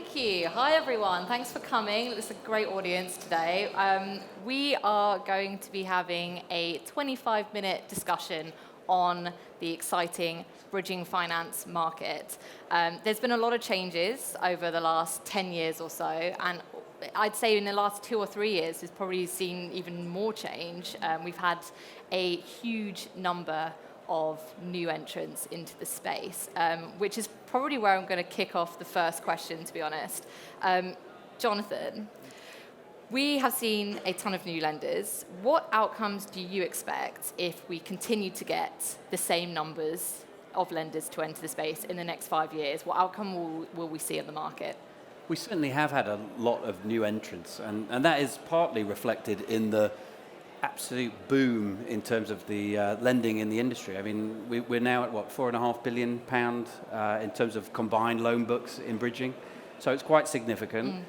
Thank you. Hi, everyone. Thanks for coming. It's a great audience today. We are going to be having a 25-minute discussion on the exciting bridging finance market. There's been a lot of changes over the last 10 years or so, and I'd say in the last 2 or 3 years, we've probably seen even more change. We've had a huge number of new entrants into the space, which is probably where I'm going to kick off the first question, to be honest. Jonathan, we have seen a ton of new lenders. What outcomes do you expect if we continue to get the same numbers of lenders to enter the space in the next 5 years? What outcome will we see in the market? We certainly have had a lot of new entrants, and that is partly reflected in the absolute boom in terms of the lending in the industry. I mean, we're now at, what, £4.5 billion in terms of combined loan books in bridging. So it's quite significant.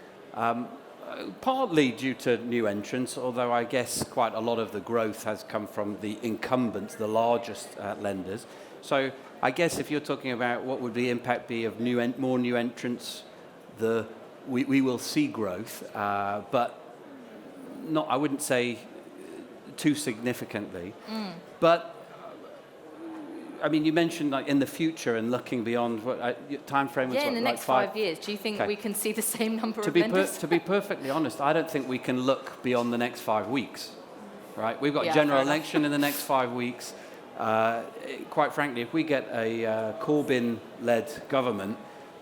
Partly due to new entrants, although I guess quite a lot of the growth has come from the incumbents, the largest lenders. So I guess if you're talking about what would the impact be of more new entrants, we will see growth, but not, I wouldn't say too significantly. But I mean, you mentioned like in the future and looking beyond, what time frame was in the next 5 years. Do you think we can see the same number of lenders? To be perfectly honest, I don't think we can look beyond the next 5 weeks. Right? We've got a general election in the next 5 weeks. Quite frankly, if we get a Corbyn-led government,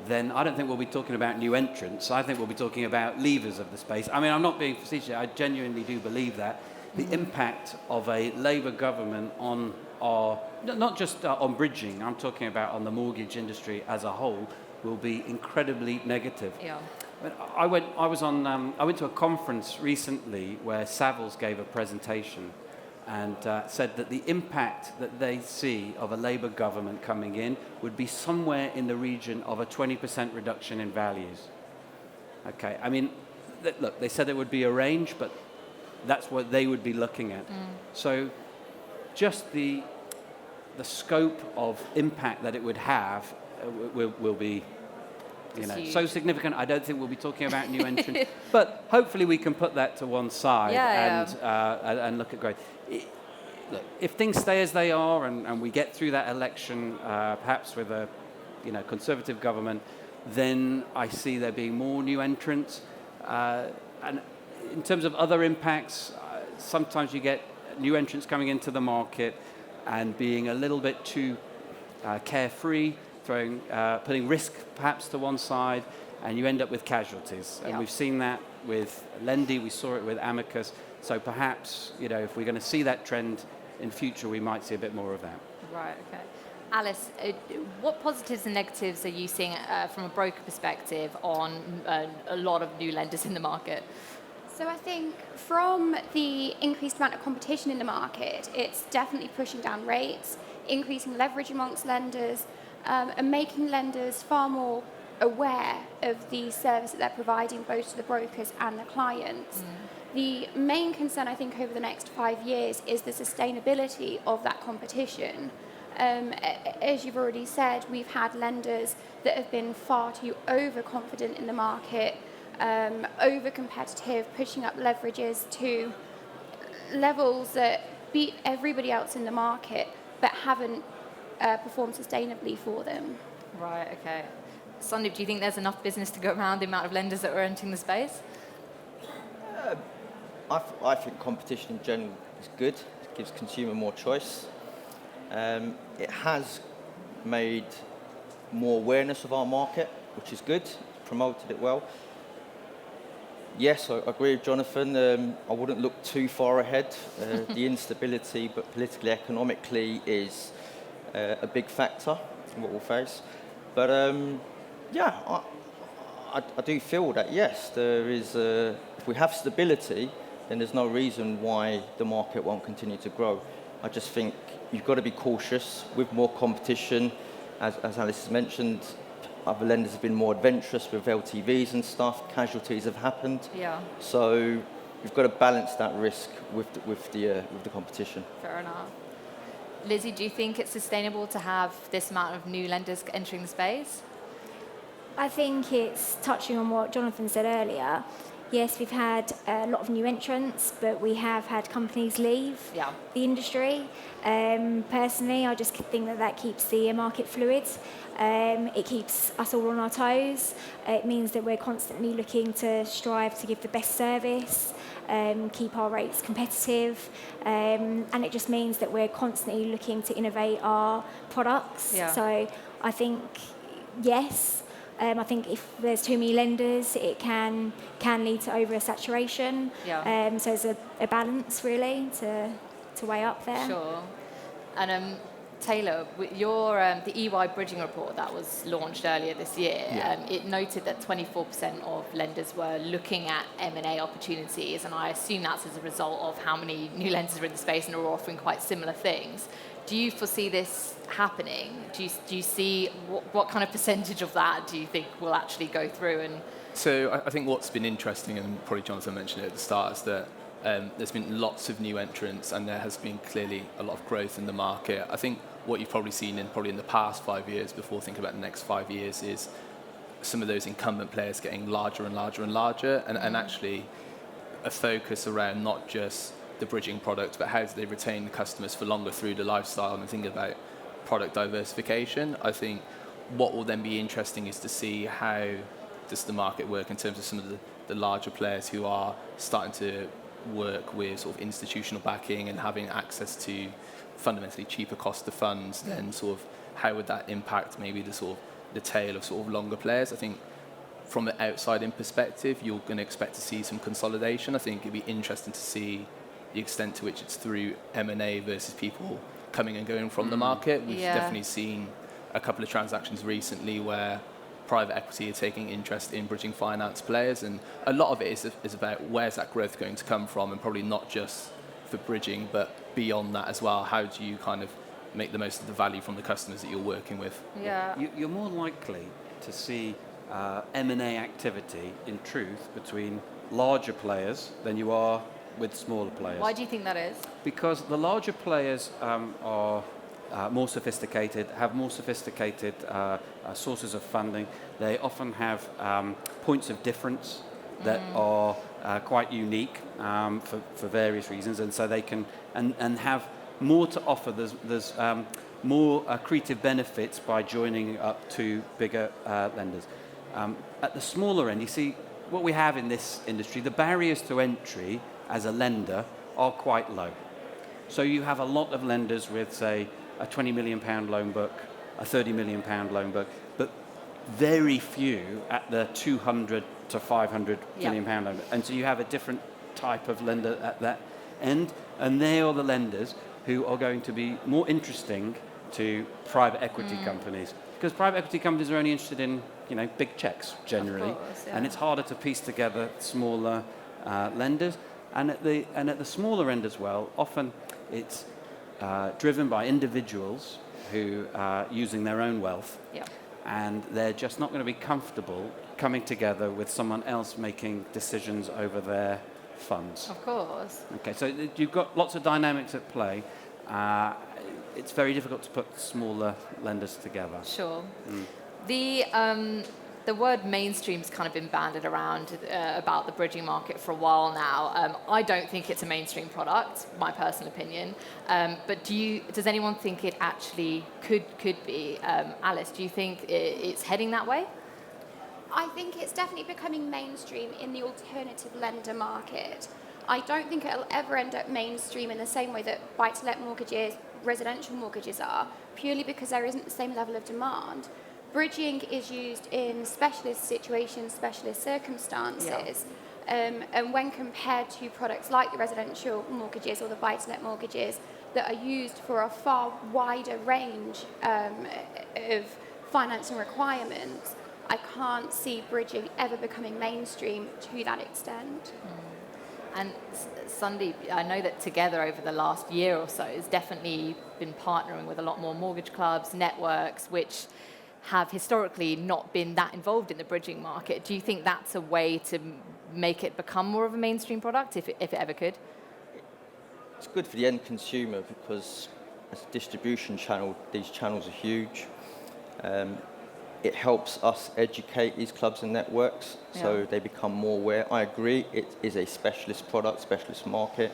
then I don't think we'll be talking about new entrants. I think we'll be talking about leavers of the space. I mean, I'm not being facetious. I genuinely do believe that the impact of a Labour government on our, not just on bridging, I'm talking about on the mortgage industry as a whole, will be incredibly negative. Yeah. I went to a conference recently where Savills gave a presentation and said that the impact that they see of a Labour government coming in would be somewhere in the region of a 20% reduction in values. Okay, I mean, look, they said it would be a range, but that's what they would be looking at. So just the scope of impact that it would have will be so significant. I don't think we'll be talking about new entrants, but hopefully we can put that to one side and look at growth. Look, if things stay as they are and we get through that election, perhaps with a Conservative government, then I see there being more new entrants. And in terms of other impacts, sometimes you get new entrants coming into the market and being a little bit too carefree, putting risk perhaps to one side, and you end up with casualties. And we've seen that with Lendi, we saw it with Amicus. So perhaps, if we're going to see that trend in future, we might see a bit more of that. Right, okay. Alice, what positives and negatives are you seeing from a broker perspective on a lot of new lenders in the market? So I think from the increased amount of competition in the market, it's definitely pushing down rates, increasing leverage amongst lenders, and making lenders far more aware of the service that they're providing both to the brokers and the clients. The main concern, I think, over the next 5 years is the sustainability of that competition. As you've already said, we've had lenders that have been far too overconfident in the market, over-competitive, pushing up leverages to levels that beat everybody else in the market, but haven't performed sustainably for them. Right, okay. Sundeep, do you think there's enough business to go around the amount of lenders that are entering the space? I think competition in general is good. It gives consumer more choice. It has made more awareness of our market, which is good. It's promoted it well. Yes, I agree with Jonathan. I wouldn't look too far ahead. The instability, but politically, economically, is a big factor in what we'll face. But I do feel that, yes, there is. If we have stability, then there's no reason why the market won't continue to grow. I just think you've got to be cautious with more competition. As Alice has mentioned, other lenders have been more adventurous with LTVs and stuff. Casualties have happened. Yeah. So you've got to balance that risk with the competition. Fair enough. Lizzie, do you think it's sustainable to have this amount of new lenders entering the space? I think it's touching on what Jonathan said earlier. Yes, we've had a lot of new entrants, but we have had companies leave the industry. Personally, I just think that keeps the market fluid. It keeps us all on our toes. It means that we're constantly looking to strive to give the best service, keep our rates competitive, and it just means that we're constantly looking to innovate our products. Yeah. So I think, yes, I think if there's too many lenders, it can lead to oversaturation. Yeah. So there's a balance really to weigh up there. Sure. And Taylor, your the EY bridging report that was launched earlier this year, it noted that 24% of lenders were looking at M&A opportunities, and I assume that's as a result of how many new lenders are in the space and are offering quite similar things. Do you foresee this happening? Do you see what kind of percentage of that do you think will actually go through? And so I think what's been interesting, and probably Jonathan mentioned it at the start, is that there's been lots of new entrants and there has been clearly a lot of growth in the market. I think what you've probably seen in the past 5 years, before thinking about the next 5 years, is some of those incumbent players getting larger and larger and larger, and actually a focus around not just the bridging product, but how do they retain the customers for longer through the lifestyle, and thinking about product diversification. I think what will then be interesting is to see how does the market work in terms of some of the larger players who are starting to work with sort of institutional backing and having access to fundamentally cheaper cost of funds, then sort of how would that impact maybe the sort of the tail of sort of longer players. I think from an outside-in perspective, you're going to expect to see some consolidation. I think it'd be interesting to see the extent to which it's through M&A versus people coming and going from the market. We've definitely seen a couple of transactions recently where private equity are taking interest in bridging finance players, and a lot of it is about where's that growth going to come from, and probably not just for bridging, but beyond that as well. How do you kind of make the most of the value from the customers that you're working with? yeah, You're more likely to see M&A activity, in truth, between larger players than you are with smaller players. why do you think that is? Because the larger players are more sophisticated, have more sophisticated sources of funding. They often have points of difference that are quite unique for various reasons, and so they can and have more to offer. There's more accretive benefits by joining up to bigger lenders. At the smaller end, you see what we have in this industry, the barriers to entry as a lender are quite low. So you have a lot of lenders with, say, a £20 million loan book, a £30 million loan book, but very few at the 200 to 500 million pound loan book. And so you have a different type of lender at that end, and they are the lenders who are going to be more interesting to private equity companies, because private equity companies are only interested in big checks generally, Of course, and it's harder to piece together smaller lenders. And at the smaller end as well, often it's driven by individuals who are using their own wealth, and they're just not going to be comfortable coming together with someone else making decisions over their funds. Of course. Okay, so you've got lots of dynamics at play. It's very difficult to put smaller lenders together. Sure. The word mainstream's kind of been banded around about the bridging market for a while now. I don't think it's a mainstream product, my personal opinion. But does anyone think it actually could be? Alice, do you think it's heading that way? I think it's definitely becoming mainstream in the alternative lender market. I don't think it'll ever end up mainstream in the same way that buy-to-let mortgages, residential mortgages are, purely because there isn't the same level of demand. Bridging is used in specialist situations, specialist circumstances, and when compared to products like the residential mortgages or the buy-to-let mortgages that are used for a far wider range of financing requirements, I can't see bridging ever becoming mainstream to that extent. And Sundeep, I know that together over the last year or so has definitely been partnering with a lot more mortgage clubs, networks, which have historically not been that involved in the bridging market. Do you think that's a way to make it become more of a mainstream product, if it ever could? It's good for the end consumer because as a distribution channel, these channels are huge. it helps us educate these clubs and networks so they become more aware. I agree, it is a specialist product, specialist market,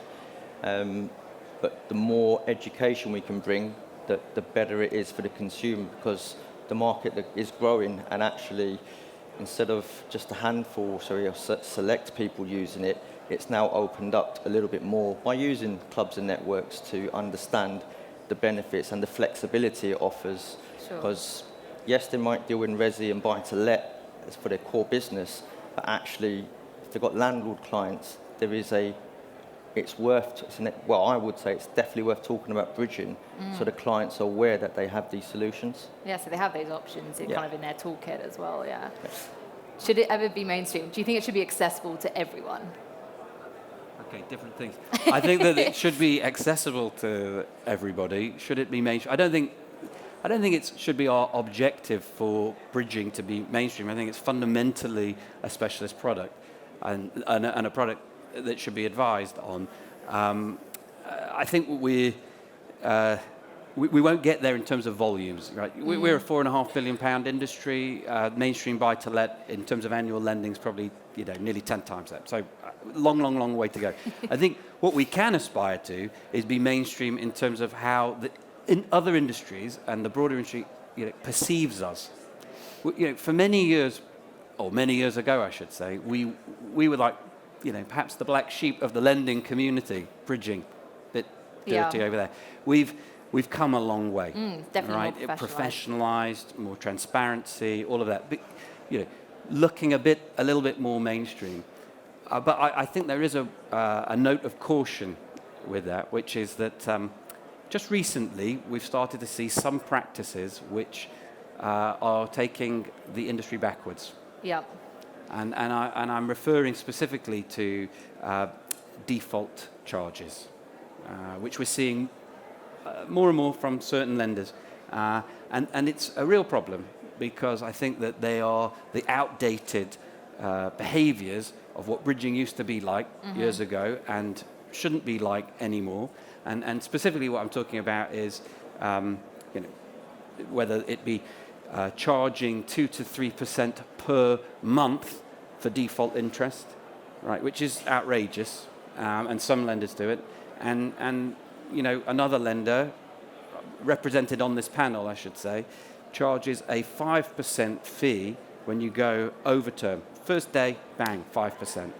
but the more education we can bring, the better it is for the consumer, because the market is growing, and actually, instead of just a handful, select people using it, it's now opened up a little bit more by using clubs and networks to understand the benefits and the flexibility it offers. Because yes, they might deal in resi and buy to let as for their core business, but actually, if they've got landlord clients, I would say it's definitely worth talking about bridging, so the clients are aware that they have these solutions. Yeah, so they have those options kind of in their toolkit as well, Should it ever be mainstream? Do you think it should be accessible to everyone? Okay, different things. I think that it should be accessible to everybody. Should it be mainstream? I don't think it should be our objective for bridging to be mainstream. I think it's fundamentally a specialist product and a product that should be advised on. I think we won't get there in terms of volumes, right? We're a £4.5 billion industry. Mainstream buy-to-let in terms of annual lending is probably nearly 10 times that. So long way to go. I think what we can aspire to is be mainstream in terms of how in other industries and the broader industry perceives us. For many years ago, I should say, we were like, perhaps the black sheep of the lending community, bridging, bit dirty over there. We've come a long way, definitely right? More Professionalized, more transparency, all of that. But, looking a little bit more mainstream. But I think there is a note of caution with that, which is that just recently we've started to see some practices which are taking the industry backwards. Yeah. And I'm referring specifically to default charges, which we're seeing more and more from certain lenders. And it's a real problem, because I think that they are the outdated behaviors of what bridging used to be like years ago and shouldn't be like anymore. And specifically what I'm talking about is whether it be charging 2 to 3% per month for default interest, right, which is outrageous, and some lenders do it. And another lender, represented on this panel, I should say, charges a 5% fee when you go over term. First day, bang, 5%.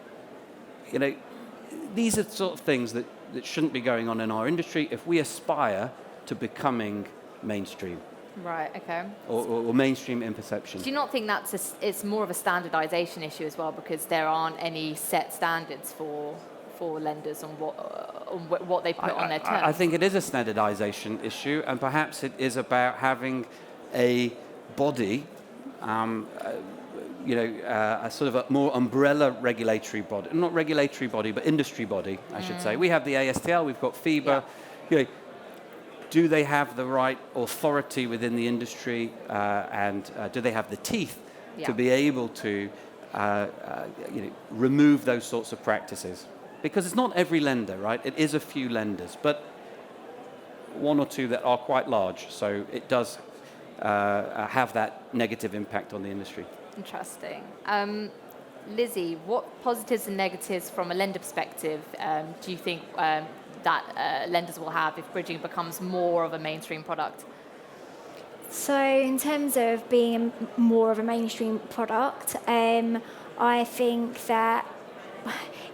These are the sort of things that shouldn't be going on in our industry if we aspire to becoming mainstream. Right, okay. Or mainstream in perception. Do you not think it's more of a standardization issue as well, because there aren't any set standards for lenders on what they put on their terms? I think it is a standardization issue, and perhaps it is about having a body, a sort of a more umbrella regulatory body, not regulatory body, but industry body, I should say. We have the ASTL, we've got FIBA. Yeah. Do they have the right authority within the industry, and do they have the teeth to be able to remove those sorts of practices? Because it's not every lender, right? It is a few lenders, but one or two that are quite large. So it does have that negative impact on the industry. Interesting. Lizzie, what positives and negatives from a lender perspective do you think that lenders will have if bridging becomes more of a mainstream product? So in terms of being more of a mainstream product, I think that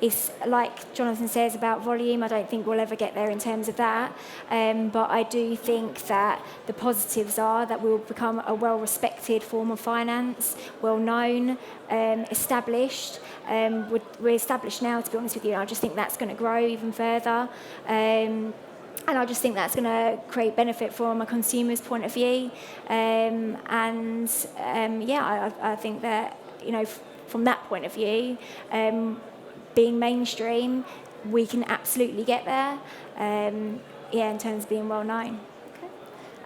it's like Jonathan says about volume. I don't think we'll ever get there in terms of that. But I do think that the positives are that we'll become a well-respected form of finance, well-known, established. We're established now, to be honest with you. I just think that's going to grow even further. And I just think that's going to create benefit from a consumer's point of view. I think that, from that point of view, being mainstream, we can absolutely get there, in terms of being well known. Okay.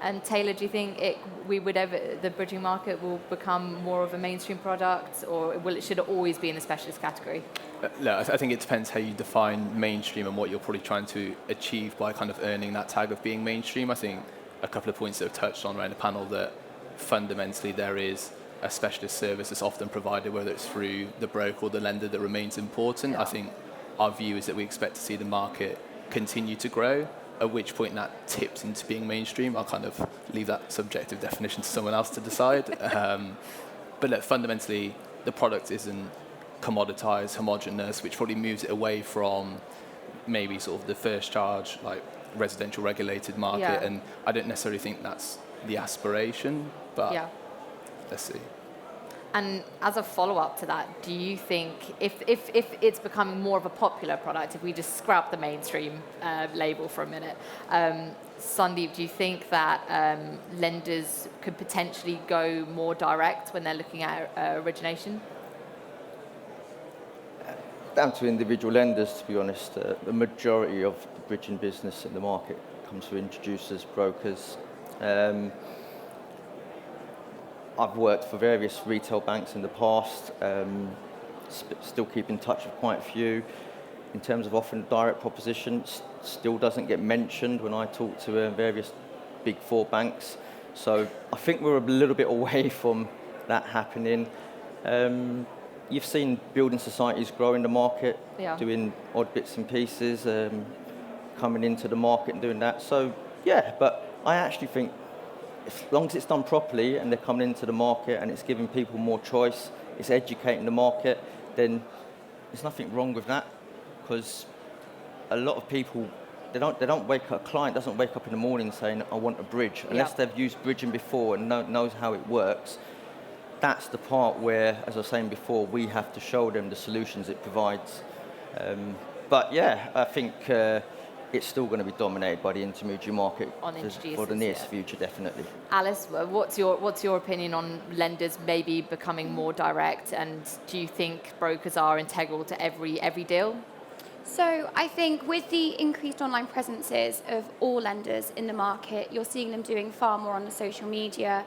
And Taylor, do you think the bridging market will become more of a mainstream product, or should it always be in the specialist category? No, I think it depends how you define mainstream and what you're probably trying to achieve by kind of earning that tag of being mainstream. I think a couple of points that have touched on around the panel that fundamentally there is a specialist service that's often provided, whether it's through the broker or the lender, that remains important. I think our view is that we expect to see the market continue to grow, at which point that tips into being mainstream. I'll kind of leave that subjective definition to someone else to decide. But look, fundamentally, the product isn't commoditized, homogenous, which probably moves it away from maybe sort of the first charge, like residential regulated market. And I don't necessarily think that's the aspiration, but let's see. And as a follow-up to that, do you think if it's becoming more of a popular product, if we just scrap the mainstream label for a minute, Sundeep, do you think that lenders could potentially go more direct when they're looking at origination? Down to individual lenders, to be honest. The majority of the bridging business in the market comes through introducers, brokers. I've worked for various retail banks in the past, still keep in touch with quite a few. In terms of offering direct propositions, still doesn't get mentioned when I talk to various big four banks. So I think we're a little bit away from that happening. You've seen building societies grow in the market, doing odd bits and pieces, coming into the market and doing that. So yeah, but I actually think as long as it's done properly and they're coming into the market and it's giving people more choice, it's educating the market, then there's nothing wrong with that. Because a lot of people, they don't wake up, a client doesn't wake up in the morning saying, I want a bridge, unless they've used bridging before and knows how it works. That's the part where, as I was saying before, we have to show them the solutions it provides. But yeah, I think it's still going to be dominated by the intermediary market for the nearest future, definitely. Alice, what's your opinion on lenders maybe becoming more direct, and do you think brokers are integral to every deal? So I think with the increased online presences of all lenders in the market, you're seeing them doing far more on the social media,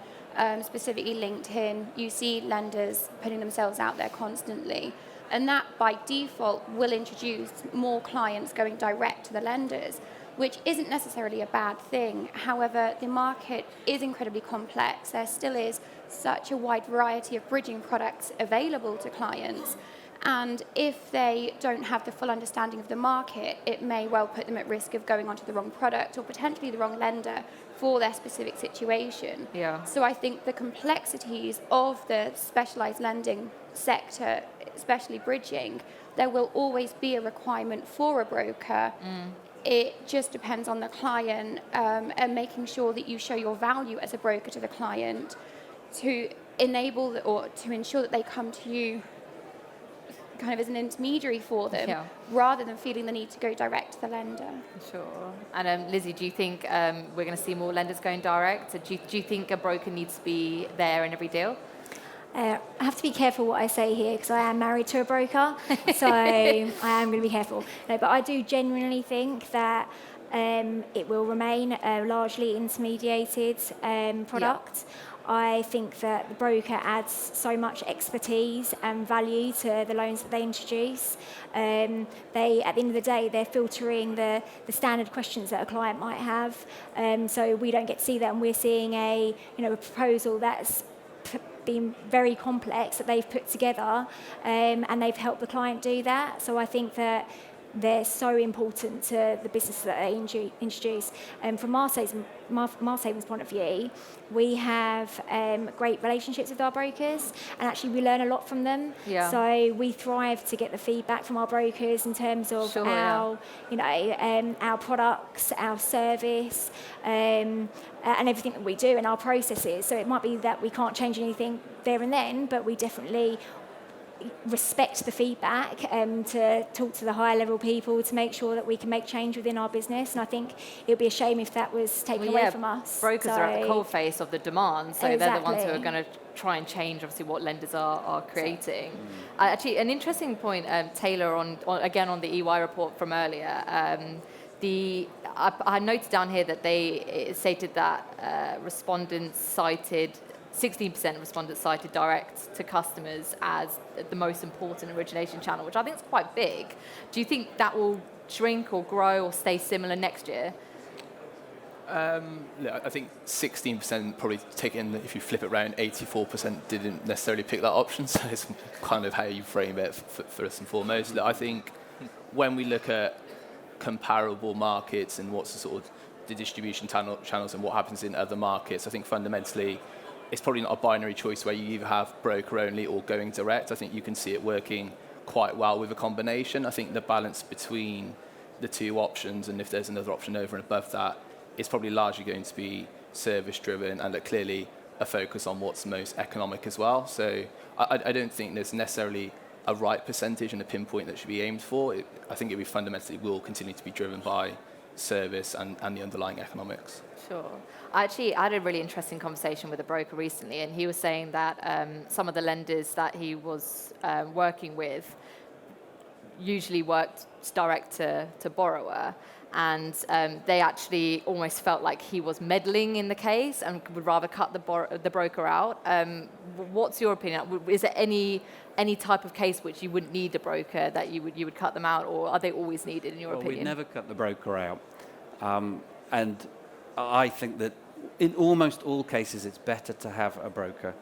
specifically LinkedIn. You see lenders putting themselves out there constantly. And that, by default, will introduce more clients going direct to the lenders, which isn't necessarily a bad thing. However, the market is incredibly complex. There still is such a wide variety of bridging products available to clients. And if they don't have the full understanding of the market, it may well put them at risk of going onto the wrong product or potentially the wrong lender for their specific situation. So I think the complexities of the specialised lending sector, especially bridging, there will always be a requirement for a broker. It just depends on the client, and making sure that you show your value as a broker to the client to enable or to ensure that they come to you kind of as an intermediary for them, rather than feeling the need to go direct to the lender. Sure. And Lizzie, do you think we're going to see more lenders going direct? Do you think a broker needs to be there in every deal? I have to be careful what I say here because I am married to a broker, so I am going to be careful. No, but I do genuinely think that it will remain a largely intermediated product. I think that the broker adds so much expertise and value to the loans that they introduce. They, at the end of the day, they're filtering the standard questions that a client might have. So we don't get to see that, and we're seeing a proposal that's been very complex that they've put together, and they've helped the client do that. So I think that they're so important to the business that they introduce. From Masthaven's point of view, we have great relationships with our brokers, and actually we learn a lot from them. So we thrive to get the feedback from our brokers in terms of our products, our service, and everything that we do and our processes. So it might be that we can't change anything there and then, but we definitely respect the feedback to talk to the higher level people to make sure that we can make change within our business. And I think it would be a shame if that was taken away from us. Brokers are at the cold face of the demand, so they're the ones who are going to try and change obviously what lenders are creating. Actually, an interesting point, Taylor, on the EY report from earlier. I noted down here that they stated that respondents cited 16% of respondents cited direct to customers as the most important origination channel, which I think is quite big. Do you think that will shrink or grow or stay similar next year? I think 16% probably taken, if you flip it around, 84% didn't necessarily pick that option. So it's kind of how you frame it first and foremost. I think when we look at comparable markets and what's the sort of the distribution channels and what happens in other markets, I think fundamentally it's probably not a binary choice where you either have broker only or going direct. I think you can see it working quite well with a combination. I think the balance between the two options, and if there's another option over and above that, is probably largely going to be service driven and clearly a focus on what's most economic as well. So I don't think there's necessarily a right percentage and a pinpoint that should be aimed for. I think it fundamentally will continue to be driven by service and the underlying economics. Sure. I had a really interesting conversation with a broker recently, and he was saying that some of the lenders that he was working with usually worked direct to borrower, and they actually almost felt like he was meddling in the case and would rather cut the broker out. What's your opinion? Is there any type of case which you wouldn't need a broker, that you would cut them out, or are they always needed in your opinion? We'd never cut the broker out. And I think that in almost all cases it's better to have a broker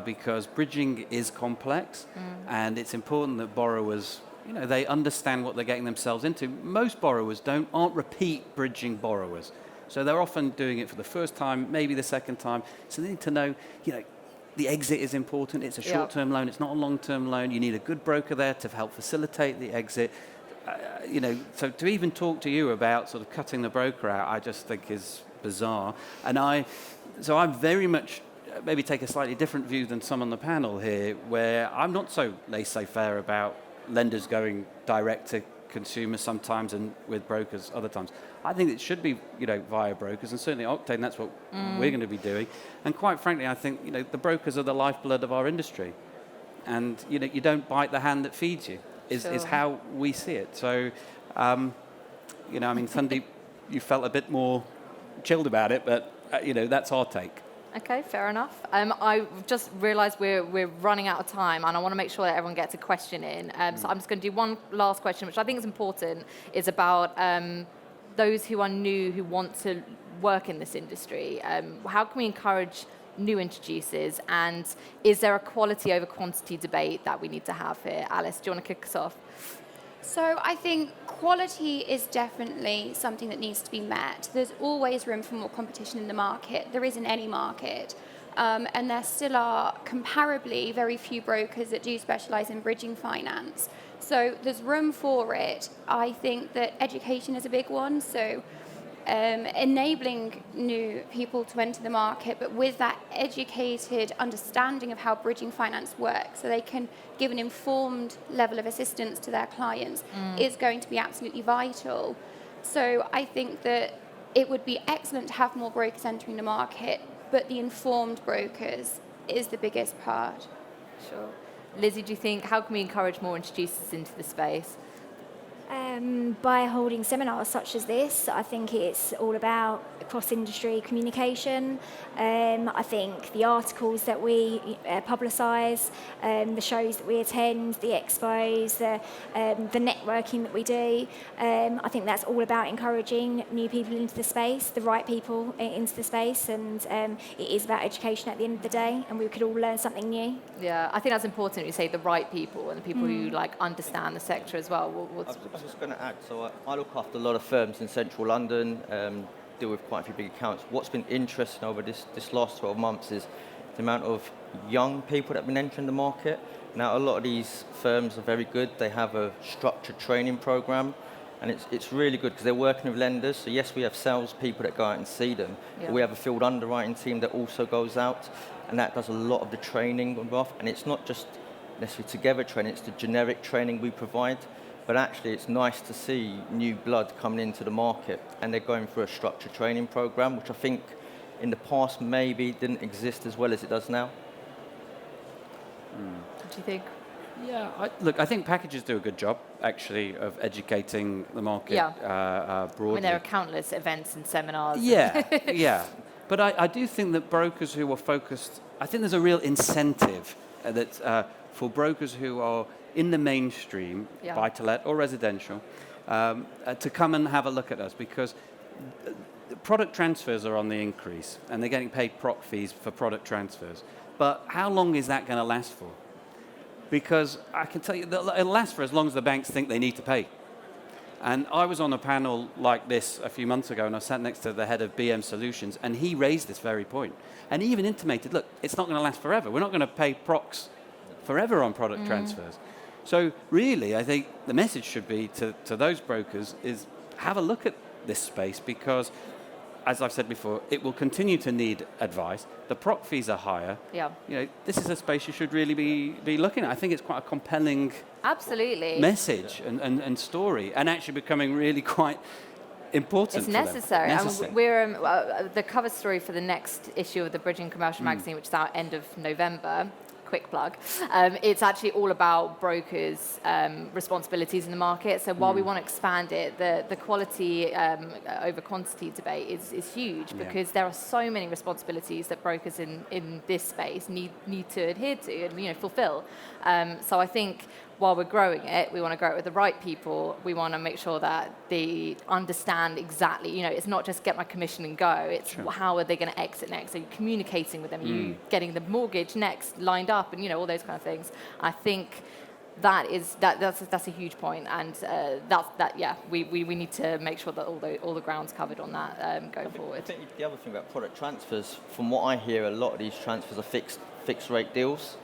because bridging is complex and it's important that borrowers, they understand what they're getting themselves into. Most borrowers aren't repeat bridging borrowers. So they're often doing it for the first time, maybe the second time. So they need to know, the exit is important. It's a short-term loan. It's not a long-term loan. You need a good broker there to help facilitate the exit. So to even talk to you about sort of cutting the broker out, I just think is bizarre. And I'm very much maybe take a slightly different view than some on the panel here, where I'm not so laissez-faire about lenders going direct to consumers sometimes and with brokers other times. I think it should be, via brokers, and certainly Octane, that's what we're going to be doing. And quite frankly, I think, the brokers are the lifeblood of our industry. And, you don't bite the hand that feeds you, is how we see it. So, Sundeep, you felt a bit more chilled about it, but, that's our take. Okay, fair enough. I just realised we're running out of time, and I want to make sure that everyone gets a question in. So I'm just going to do one last question, which I think is important, is about those who are new, who want to work in this industry. How can we encourage new introducers, and is there a quality over quantity debate that we need to have here? Alice, do you want to kick us off? So I think quality is definitely something that needs to be met. There's always room for more competition in the market. There is in any market. And there still are comparably very few brokers that do specialise in bridging finance. So there's room for it. I think that education is a big one. So enabling new people to enter the market, but with that educated understanding of how bridging finance works, so they can give an informed level of assistance to their clients, is going to be absolutely vital. So I think that it would be excellent to have more brokers entering the market, but the informed brokers is the biggest part. Sure. Lizzie, do you think, how can we encourage more introducers into the space? By holding seminars such as this, I think it's all about cross-industry communication. I think the articles that we publicise, the shows that we attend, the expos, the networking that we do, I think that's all about encouraging new people into the space, the right people into the space, and it is about education at the end of the day, and we could all learn something new. Yeah, I think that's important. You say the right people and the people who understand the sector as well. I was just going to add, so I look after a lot of firms in central London, deal with quite a few big accounts. What's been interesting over this last 12 months is the amount of young people that have been entering the market. Now, a lot of these firms are very good. They have a structured training program, and it's really good because they're working with lenders. So yes, we have sales people that go out and see them, but we have a field underwriting team that also goes out, and that does a lot of the training on behalf. And it's not just necessarily together training, it's the generic training we provide. But actually, it's nice to see new blood coming into the market, and they're going through a structured training program, which I think in the past maybe didn't exist as well as it does now. What do you think? Yeah, I think packages do a good job, actually, of educating the market broadly. I mean, there are countless events and seminars. Yeah. But I do think that brokers who are focused, I think there's a real incentive that for brokers who are in the mainstream, buy-to-let or residential, to come and have a look at us, because the product transfers are on the increase, and they're getting paid proc fees for product transfers. But how long is that going to last for? Because I can tell you that it'll last for as long as the banks think they need to pay. And I was on a panel like this a few months ago, and I sat next to the head of BM Solutions, and he raised this very point. And he even intimated, look, it's not going to last forever. We're not going to pay procs forever on product transfers. So really, I think the message should be to those brokers is have a look at this space, because, as I've said before, it will continue to need advice. The proc fees are higher. Yeah. You know, this is a space you should really be looking at. I think it's quite a compelling message and story, and actually becoming really quite important. It's necessary. We're the cover story for the next issue of the Bridging Commercial magazine, which is out end of November. Quick plug. It's actually all about brokers' responsibilities in the market. So while we want to expand it, the quality over quantity debate is huge, because there are so many responsibilities that brokers in this space need to adhere to and fulfill. So I think while we're growing it, we want to grow it with the right people. We want to make sure that they understand exactly, it's not just get my commission and go. It's how are they going to exit next? Are you communicating with them? Are you getting the mortgage next lined up, and all those kind of things? I think that's a huge point, and we need to make sure that all the ground's covered on that going forward. I think the other thing about product transfers, from what I hear, a lot of these transfers are fixed rate deals,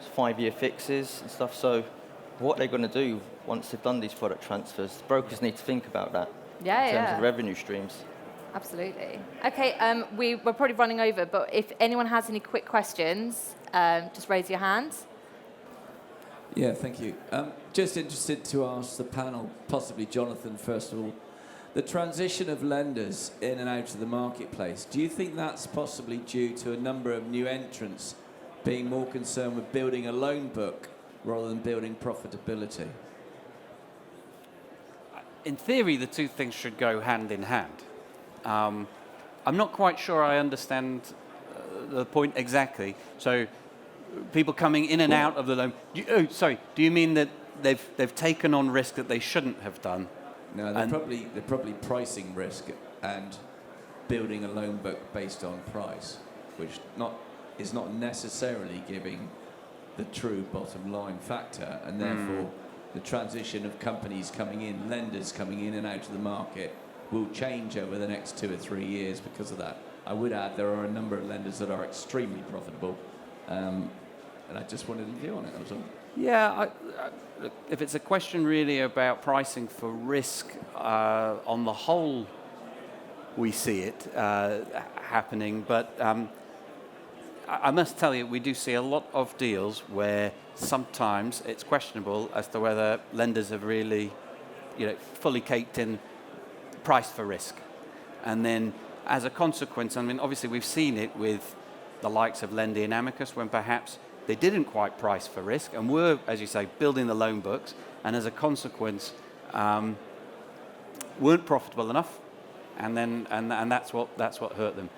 it's 5-year fixes and stuff. So what they're going to do once they've done these product transfers, brokers need to think about that in terms of revenue streams. Absolutely. Okay, we're probably running over, but if anyone has any quick questions, just raise your hand. Yeah, thank you. Just interested to ask the panel, possibly Jonathan first of all, the transition of lenders in and out of the marketplace, do you think that's possibly due to a number of new entrants being more concerned with building a loan book rather than building profitability? In theory, the two things should go hand in hand. I'm not quite sure I understand the point exactly. So people coming in and out of the loan. Do you mean that they've taken on risk that they shouldn't have done? No, they're probably pricing risk and building a loan book based on price, which is not necessarily giving the true bottom line factor, and therefore the transition of companies coming in, lenders coming in and out of the market, will change over the next 2 or 3 years because of that. I would add there are a number of lenders that are extremely profitable, and I just wanted a view on it. That was all. Yeah, look, if it's a question really about pricing for risk, on the whole, we see it happening, but I must tell you, we do see a lot of deals where sometimes it's questionable as to whether lenders have really, fully caked in price for risk. And then as a consequence, obviously we've seen it with the likes of Lendi and Amicus, when perhaps they didn't quite price for risk and were, as you say, building the loan books, and as a consequence weren't profitable enough, and that's what hurt them.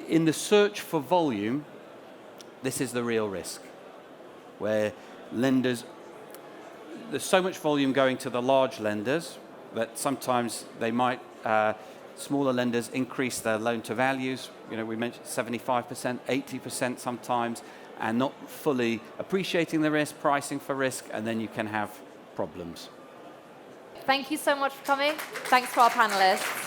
In the search for volume, this is the real risk, where lenders, there's so much volume going to the large lenders that sometimes they might, smaller lenders increase their loan to values. We mentioned 75%, 80% sometimes, and not fully appreciating the risk, pricing for risk, and then you can have problems. Thank you so much for coming. Thanks to our panelists.